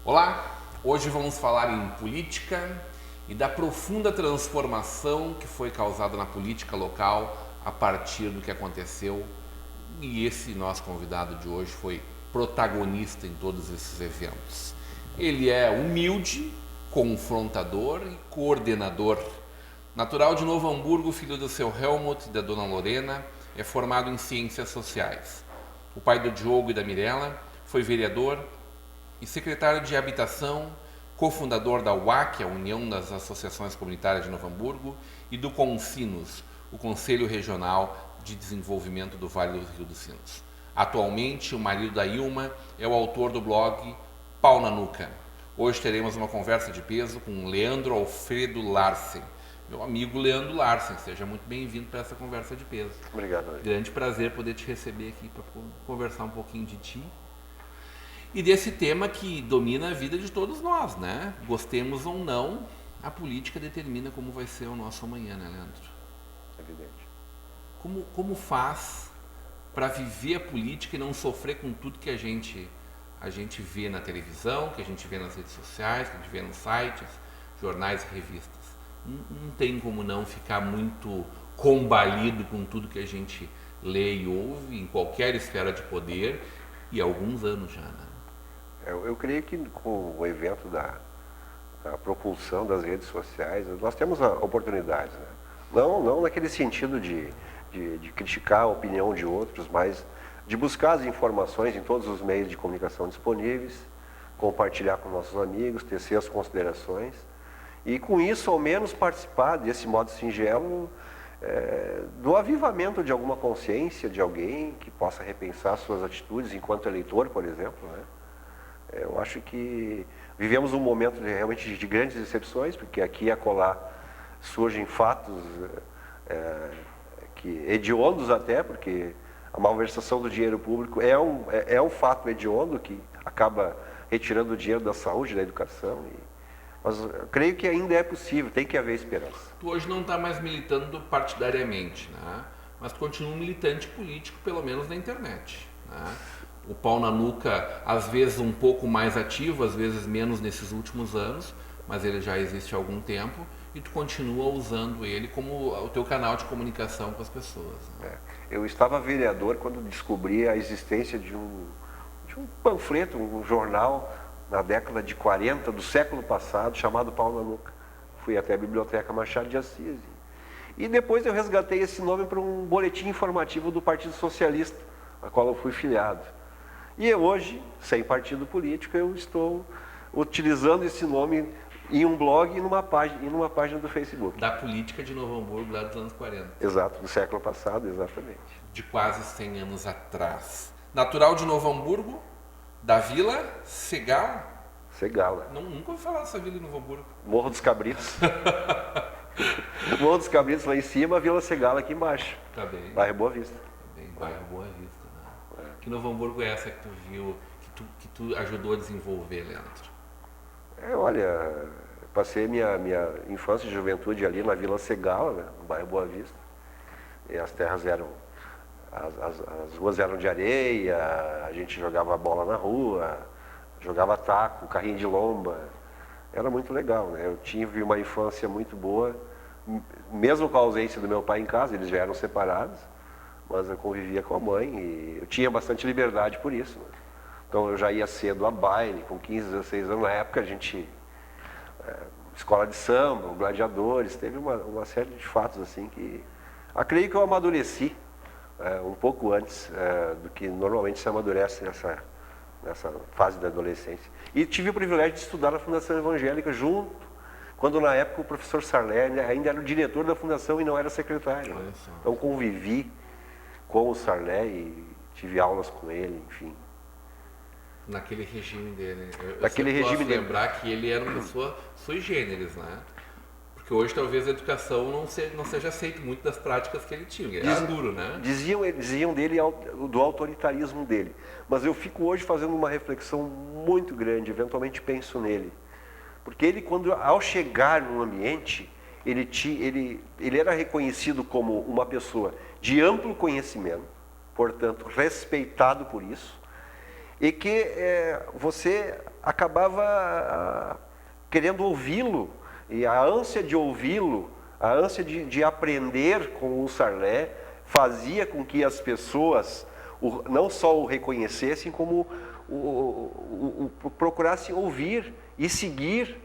Olá, hoje vamos falar em política e da profunda transformação que foi causada na política local a partir do que aconteceu, e esse nosso convidado de hoje foi protagonista em todos esses eventos. Ele é humilde, confrontador e coordenador. Natural de Novo Hamburgo, filho do seu Helmut e da dona Lorena, é formado em ciências sociais. O pai do Diogo e da Mirella foi vereador e secretário de Habitação, cofundador da UAC, a União das Associações Comunitárias de Novo Hamburgo, e do CONSINOS, o Conselho Regional de Desenvolvimento do Vale do Rio dos Sinos. Atualmente, o marido da Ilma é o autor do blog Pau na Nuca. Hoje teremos uma conversa de peso com Leandro Alfredo Larsen. Meu amigo Leandro Larsen, seja muito bem-vindo para essa conversa de peso. Obrigado. Grande prazer poder te receber aqui para conversar um pouquinho de ti e desse tema que domina a vida de todos nós, né? Gostemos ou não, a política determina como vai ser o nosso amanhã, né, Leandro? Evidente. Como faz para viver a política e não sofrer com tudo que a gente vê na televisão, que a gente vê nas redes sociais, que a gente vê nos sites, jornais e revistas? Não tem como não ficar muito combalido com tudo que a gente lê e ouve em qualquer esfera de poder e há alguns anos já, né? Eu creio que com o evento da propulsão das redes sociais, nós temos oportunidades, né? Não naquele sentido de criticar a opinião de outros, mas de buscar as informações em todos os meios de comunicação disponíveis, compartilhar com nossos amigos, tecer as considerações e com isso ao menos participar desse modo singelo do avivamento de alguma consciência de alguém que possa repensar suas atitudes enquanto eleitor, por exemplo, né? Eu acho que vivemos um momento realmente de grandes decepções, porque aqui e acolá surgem fatos que hediondos até, porque a malversação do dinheiro público é um fato hediondo que acaba retirando o dinheiro da saúde, da educação. Mas eu creio que ainda é possível, tem que haver esperança. Tu hoje não está mais militando partidariamente, né? Mas tu continua um militante político, pelo menos na internet, né? O Pau na Nuca, às vezes um pouco mais ativo, às vezes menos nesses últimos anos, mas ele já existe há algum tempo e tu continua usando ele como o teu canal de comunicação com as pessoas, né? Eu estava vereador quando descobri a existência de um panfleto, um jornal na década de 40 do século passado chamado Pau na Nuca. Fui até a Biblioteca Machado de Assis e depois eu resgatei esse nome para um boletim informativo do Partido Socialista, a qual eu fui filiado. E hoje, sem partido político, eu estou utilizando esse nome em um blog e numa página do Facebook. Da política de Novo Hamburgo, lá dos anos 40. Exato, do século passado, exatamente. De quase 100 anos atrás. Natural de Novo Hamburgo, da Vila Segala. Segala. Nunca ouvi falar dessa vila em Novo Hamburgo. Morro dos Cabritos. Morro dos Cabritos lá em cima, Vila Segala aqui embaixo. Tá bem. Bairro Boa Vista. Tá bem, bairro Boa Vista. Que Novo Hamburgo é essa que tu viu, que tu ajudou a desenvolver, Leandro? Olha, passei minha infância e juventude ali na Vila Segala, né, no bairro Boa Vista. E as terras as ruas eram de areia, a gente jogava bola na rua, jogava taco, carrinho de lomba. Era muito legal, né? Eu tive uma infância muito boa, mesmo com a ausência do meu pai em casa, eles já eram separados. Mas eu convivia com a mãe e eu tinha bastante liberdade por isso, né? Então eu já ia cedo a baile, com 15, 16 anos. Na época a gente, escola de samba, gladiadores, teve uma série de fatos assim que... Creio que eu amadureci um pouco antes do que normalmente se amadurece nessa fase da adolescência. E tive o privilégio de estudar na Fundação Evangélica junto, quando na época o professor Sarlé ainda era o diretor da fundação e não era secretário. Então convivi com o Sarlé e tive aulas com ele, enfim. Naquele regime dele. Naquele regime dele. Lembrar que ele era uma pessoa sui generis, né? Porque hoje talvez a educação não seja aceita muito das práticas que ele tinha. Ele era duro, né? Diziam dele do autoritarismo dele. Mas eu fico hoje fazendo uma reflexão muito grande, eventualmente penso nele. Porque ele, ao chegar num ambiente, ele era reconhecido como uma pessoa de amplo conhecimento, portanto, respeitado por isso, e que você acabava querendo ouvi-lo, e a ânsia de ouvi-lo, a ânsia de aprender com o Sarney, fazia com que as pessoas não só o reconhecessem, como procurassem ouvir e seguir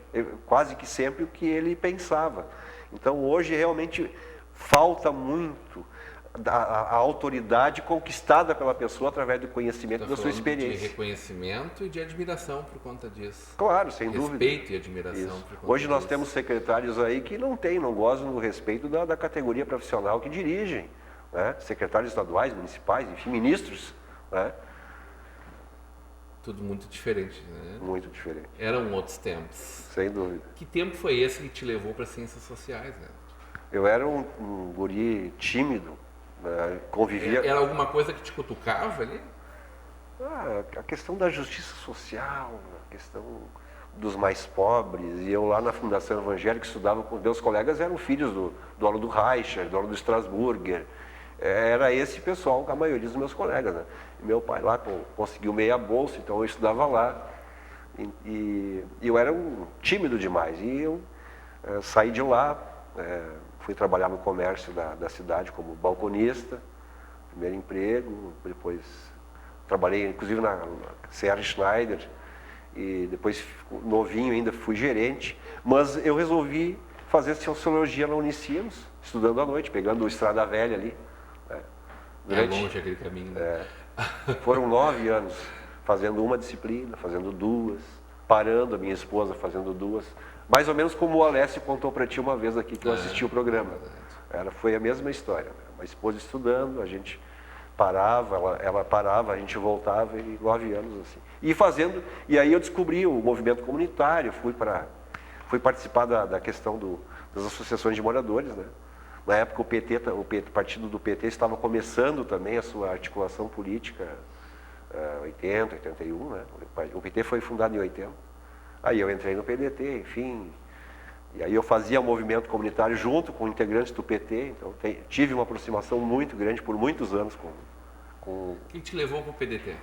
quase que sempre o que ele pensava. Então hoje realmente falta muito a autoridade conquistada pela pessoa através do conhecimento da sua experiência. De reconhecimento e de admiração por conta disso. Claro, sem dúvida. Respeito e admiração por conta Hoje nós disso. temos secretários aí que não gozam do respeito da categoria profissional que dirigem, né? Secretários estaduais, municipais, enfim, ministros, né? Tudo muito diferente, né? Muito diferente. Eram outros tempos. Sem dúvida. Que tempo foi esse que te levou para ciências sociais, né? Eu era um guri tímido, né? Convivia... Era alguma coisa que te cutucava ali? A questão da justiça social, a questão dos mais pobres. E eu lá na Fundação Evangélica estudava com meus colegas, eram filhos do dono do Reicher, dono do Strasburger. Era esse pessoal, a maioria dos meus colegas, né? E meu pai lá conseguiu meia bolsa, então eu estudava lá. E eu era tímido demais. E eu saí de lá, fui trabalhar no comércio da cidade como balconista, primeiro emprego, depois trabalhei inclusive na Sierra Schneider, e depois, novinho ainda, fui gerente. Mas eu resolvi fazer sociologia na Unicinos, estudando à noite, pegando o Estrada Velha ali. É longe aquele caminho, né? Foram 9 anos fazendo uma disciplina, fazendo duas, parando a minha esposa fazendo duas. Mais ou menos como o Alessio contou para ti uma vez aqui que eu assisti o programa. Foi a mesma história. Uma esposa estudando, a gente parava, ela parava, a gente voltava, e 9 anos assim. E aí eu descobri o movimento comunitário, fui participar da questão das associações de moradores, né? Na época o partido do PT estava começando também a sua articulação política, 80, 81, né? O PT foi fundado em 80. Aí eu entrei no PDT, enfim, e aí eu fazia o movimento comunitário junto com integrantes do PT, então tive uma aproximação muito grande por muitos anos com... Quem te levou para o PDT?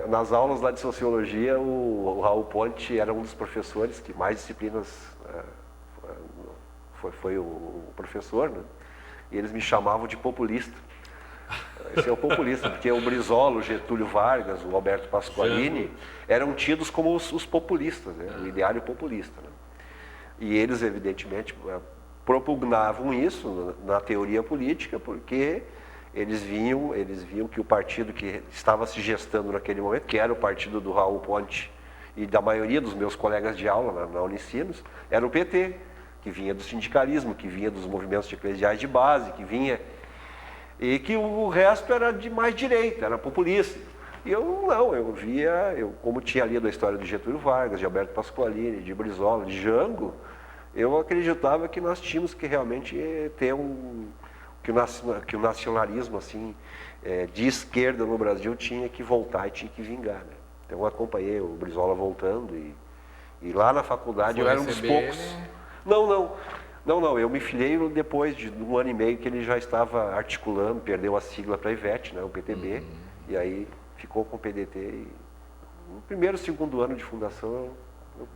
Nas aulas lá de sociologia, o Raul Ponte era um dos professores que mais disciplinas... Foi o professor, né? E eles me chamavam de populista. Esse é o populista, porque o Brizola, o Getúlio Vargas, o Alberto Pasqualini eram tidos como os populistas, né? O ideário populista, né? E eles, evidentemente, propugnavam isso na teoria política, porque eles viam que o partido que estava se gestando naquele momento, que era o partido do Raul Ponte e da maioria dos meus colegas de aula na Unicinos, era o PT, que vinha do sindicalismo, que vinha dos movimentos eclesiais de base, que vinha... E que o resto era de mais direita, era populista. E eu não, como tinha lido a história de Getúlio Vargas, de Alberto Pasqualini, de Brizola, de Jango, eu acreditava que nós tínhamos que realmente ter que o nacionalismo assim, de esquerda no Brasil tinha que voltar e tinha que vingar, né? Então eu acompanhei o Brizola voltando e lá na faculdade eu era um dos poucos... Não, eu me filiei depois de 1 ano e meio que ele já estava articulando, perdeu a sigla para a IVET, né, o PTB, e aí ficou com o PDT. E no primeiro, segundo ano de fundação,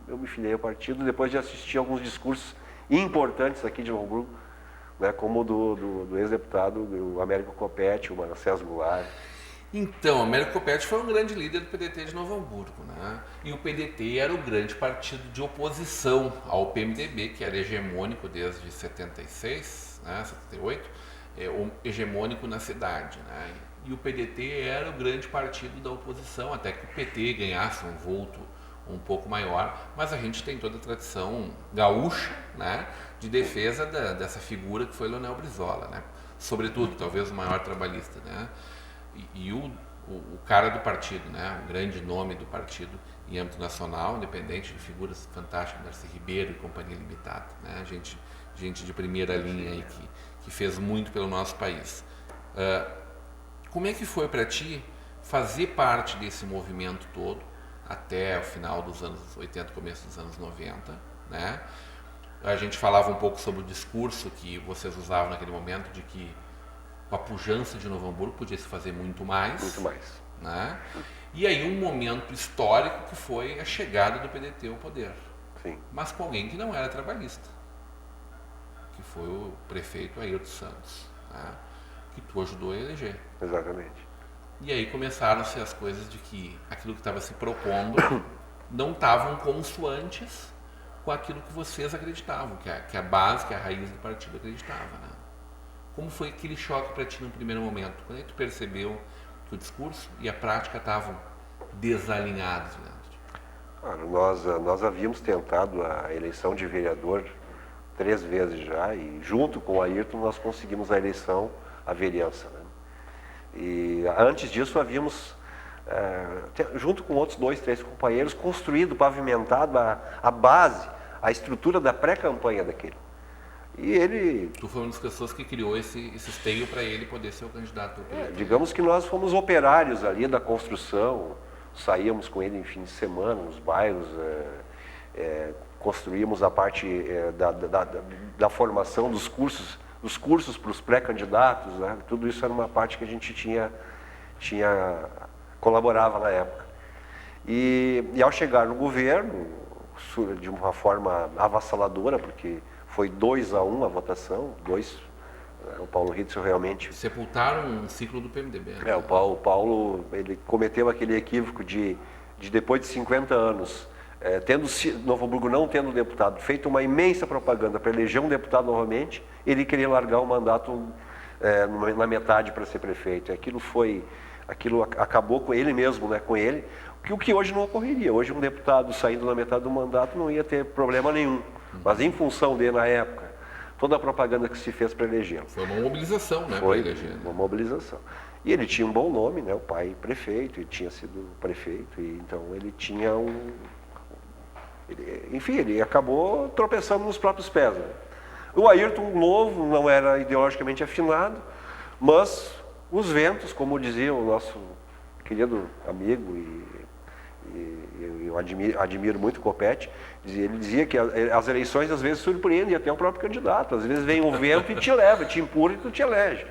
eu me filiei ao partido, depois de assistir alguns discursos importantes aqui de Novo Hamburgo, né, como o do ex-deputado, o Américo Coppetti, o Manassés Goulart. Então, o Américo Coppetti foi um grande líder do PDT de Novo Hamburgo, né? E o PDT era o grande partido de oposição ao PMDB, que era hegemônico desde 76, né, 78, hegemônico na cidade, né? E o PDT era o grande partido da oposição, até que o PT ganhasse um vulto um pouco maior, mas a gente tem toda a tradição gaúcha, né, de defesa dessa figura que foi Leonel Brizola, né? Sobretudo, talvez o maior trabalhista, né? E o o cara do partido, né? O grande nome do partido em âmbito nacional, independente de figuras fantásticas, Darcy Ribeiro e Companhia Limitada, né? Gente de primeira linha aí que fez muito pelo nosso país. Como é que foi para ti fazer parte desse movimento todo até o final dos anos 80, começo dos anos 90, né? A gente falava um pouco sobre o discurso que vocês usavam naquele momento de que com a pujança de Novo Hamburgo podia se fazer muito mais. Muito mais. Né? E aí um momento histórico que foi a chegada do PDT ao poder. Sim. Mas com alguém que não era trabalhista, que foi o prefeito Ayrton Santos, né? Que tu ajudou a eleger. Exatamente. E aí começaram-se as coisas de que aquilo que estava se propondo não estavam consoantes com aquilo que vocês acreditavam, que a base, que a raiz do partido acreditava, né? Como foi aquele choque para ti no primeiro momento? Quando é que tu percebeu que o discurso e a prática estavam desalinhados, Leandro? Nós havíamos tentado a eleição de vereador 3 vezes já, e junto com o Ayrton nós conseguimos a eleição, a vereança, né? E antes disso havíamos, junto com outros 2, 3 companheiros, construído, pavimentado a base, a estrutura da pré-campanha daquele. E ele... Tu foi uma das pessoas que criou esse esteio para ele poder ser o candidato. Digamos que nós fomos operários ali da construção, saíamos com ele em fim de semana, nos bairros, construímos a parte da formação dos cursos para os pré-candidatos, né? Tudo isso era uma parte que a gente colaborava na época. E ao chegar no governo, de uma forma avassaladora, porque foi 2-1 a votação, o Paulo Ritzel realmente... Sepultaram um ciclo do PMDB. Né? O Paulo ele cometeu aquele equívoco de depois de 50 anos, Novo Hamburgo não tendo deputado, feito uma imensa propaganda para eleger um deputado novamente, ele queria largar o mandato na metade para ser prefeito. Aquilo acabou com ele mesmo, né, com ele, o que hoje não ocorreria. Hoje um deputado saindo na metade do mandato não ia ter problema nenhum. Mas em função dele, na época, toda a propaganda que se fez para eleger. Foi uma mobilização, né? Foi uma mobilização. E ele tinha um bom nome, né? O pai prefeito, ele tinha sido prefeito, e então ele tinha enfim, ele acabou tropeçando nos próprios pés. Né? O Ayrton novo, não era ideologicamente afinado, mas os ventos, como dizia o nosso querido amigo, e eu admiro muito o Copete, ele dizia que as eleições às vezes surpreendem até o próprio candidato. Às vezes vem um vento e te leva, te empurra e tu te elege.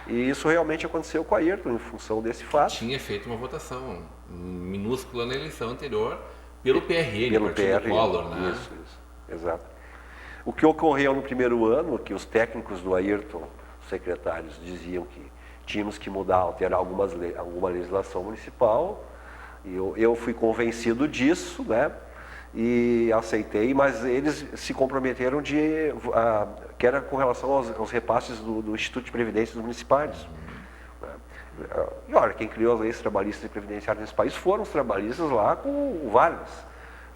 E isso realmente aconteceu com o Ayrton, em função desse fato. Tinha feito uma votação minúscula na eleição anterior pelo PRN, pelo Partido PRN, Collor, né? Isso, exato. O que ocorreu no primeiro ano, que os técnicos do Ayrton, os secretários, diziam que tínhamos que mudar, alterar alguma legislação municipal, e eu fui convencido disso, né? E aceitei, mas eles se comprometeram que era com relação aos repasses do Instituto de Previdência dos municipais. E olha, quem criou as leis trabalhistas e previdenciárias nesse país foram os trabalhistas lá com o Vargas.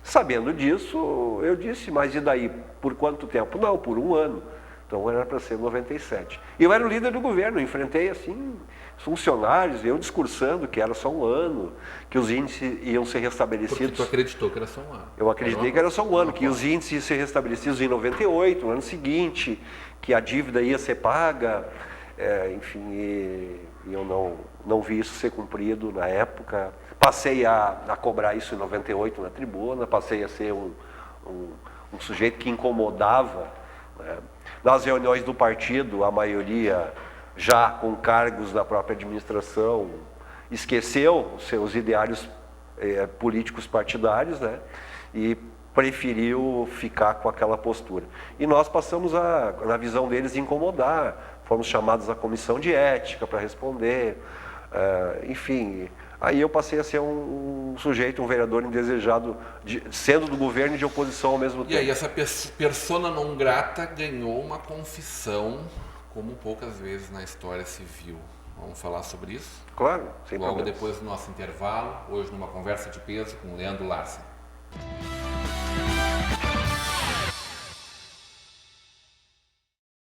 Sabendo disso, eu disse, mas e daí? Por quanto tempo? Não, por 1 ano. Então era para ser 97. E eu era o líder do governo, enfrentei assim funcionários, eu discursando que era só 1 ano, que os índices iam ser restabelecidos. Porque tu acreditou que era só 1 ano. Eu acreditei que era só 1 ano, que os índices iam ser restabelecidos em 98, no ano seguinte, que a dívida ia ser paga, enfim, e eu não vi isso ser cumprido na época. Passei a cobrar isso em 98 na tribuna, passei a ser um sujeito que incomodava, né? Nas reuniões do partido, a maioria já com cargos da própria administração, esqueceu os seus ideários políticos partidários, né? E preferiu ficar com aquela postura. E nós passamos, na visão deles, incomodar. Fomos chamados à comissão de ética para responder, enfim. Aí eu passei a ser um sujeito, um vereador indesejado, sendo do governo e de oposição ao mesmo tempo. E aí essa persona não grata ganhou uma confissão, como poucas vezes na história se viu. Vamos falar sobre isso? Claro, sem Logo problemas. depois do nosso intervalo, hoje numa conversa de peso com o Leandro Larsen.